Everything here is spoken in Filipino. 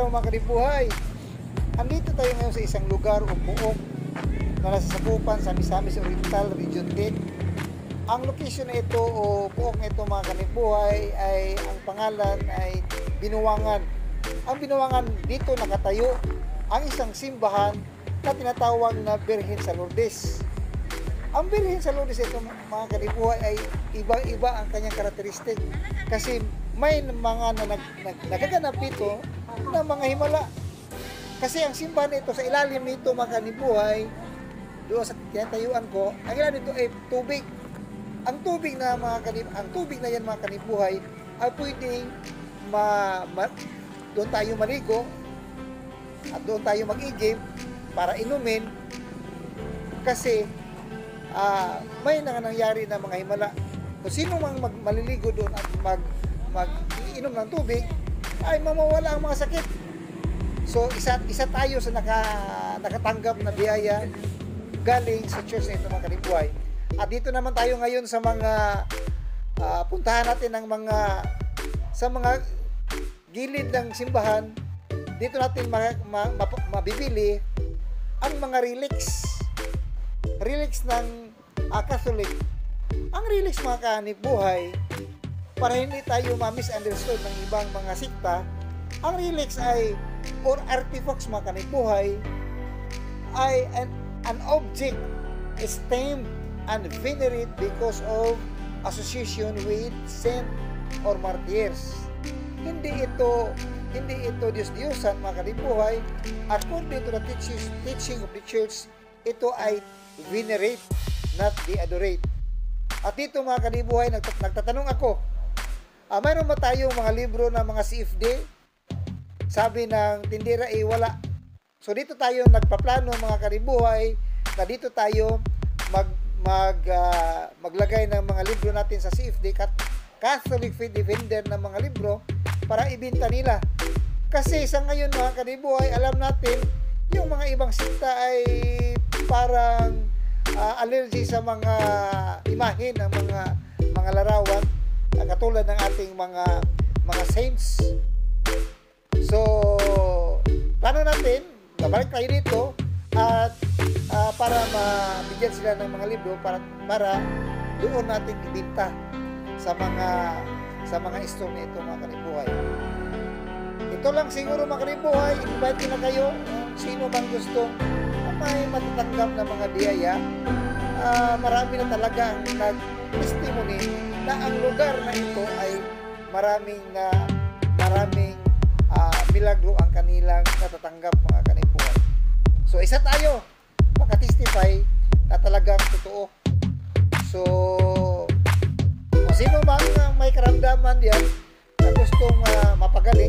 araw mga kanibuhay. Andito tayo ngayon sa isang lugar o buong na nasasakupan sa Misamis Oriental Region 10. Ang location na ito o buong ito mga kanibuhay ay ang pangalan ay Binuwangan. Ang Binuwangan dito nakatayo ang isang simbahan na tinatawag na Birhen sa Lourdes. Ang Birhen sa Lourdes ito mga kanibuhay ay iba-iba ang kanyang karakteristik kasi may mga nagaganap dito na mga himala. Kasi ang simbahan ito sa ilalim nito mga kanibuhay, doon sa tinatayuan ko, ang ilalim nito ay tubig. Ang tubig na yan mga kanibuhay ay pwedeng doon tayo maligo at doon tayo mag-igib para inumin kasi may nangyayari na mga himala. Kung sino mang maliligo doon at mag-inom ng tubig ay mamawala ang mga sakit. So isa tayo sa nakatanggap na biyaya galing sa church na ito mga kanibuhay. At dito naman tayo ngayon sa mga puntahan natin ng sa mga gilid ng simbahan. Dito natin mabibili ang mga relics ng Catholic. Ang relics mga kanibuhay, para hindi tayo ma-misunderstood ng ibang mga sikta, ang relics ay or artifacts mga kanibuhay ay an object esteemed and venerated because of association with saint or martyrs. Hindi ito Diyos-Diyosan mga kanibuhay. According to the teaching of the church, ito ay venerate, not be adorate. At dito mga kanibuhay, nagtatanong ako, mayroon ba tayong mga libro ng mga CFD? Sabi ng tindera ay wala. So dito tayo nagpaplano mga kanibuhay na dito tayo maglagay ng mga libro natin sa CFD, Catholic Faith Defender ng mga libro para ibenta nila. Kasi sa ngayon mga kanibuhay, alam natin yung mga ibang sikta ay parang allergy sa mga imahe ng mga larawan katulad ng ating mga saints. So plano natin babalik tayo dito at para mabigyan sila ng mga libro para doon natin ibenta sa mga store na ito mga kanibuhay. Ito lang siguro mga kanibuhay, invite ko na kayo sino bang gusto may matatanggap na mga biyaya. Marami na talaga ang nag-testimony na ang lugar na ito ay maraming milagro ang kanilang natatanggap mga kanibuhay. So isa tayo makatestify na talagang totoo. So kung sino bang may karamdaman diyan na gustong mapagaling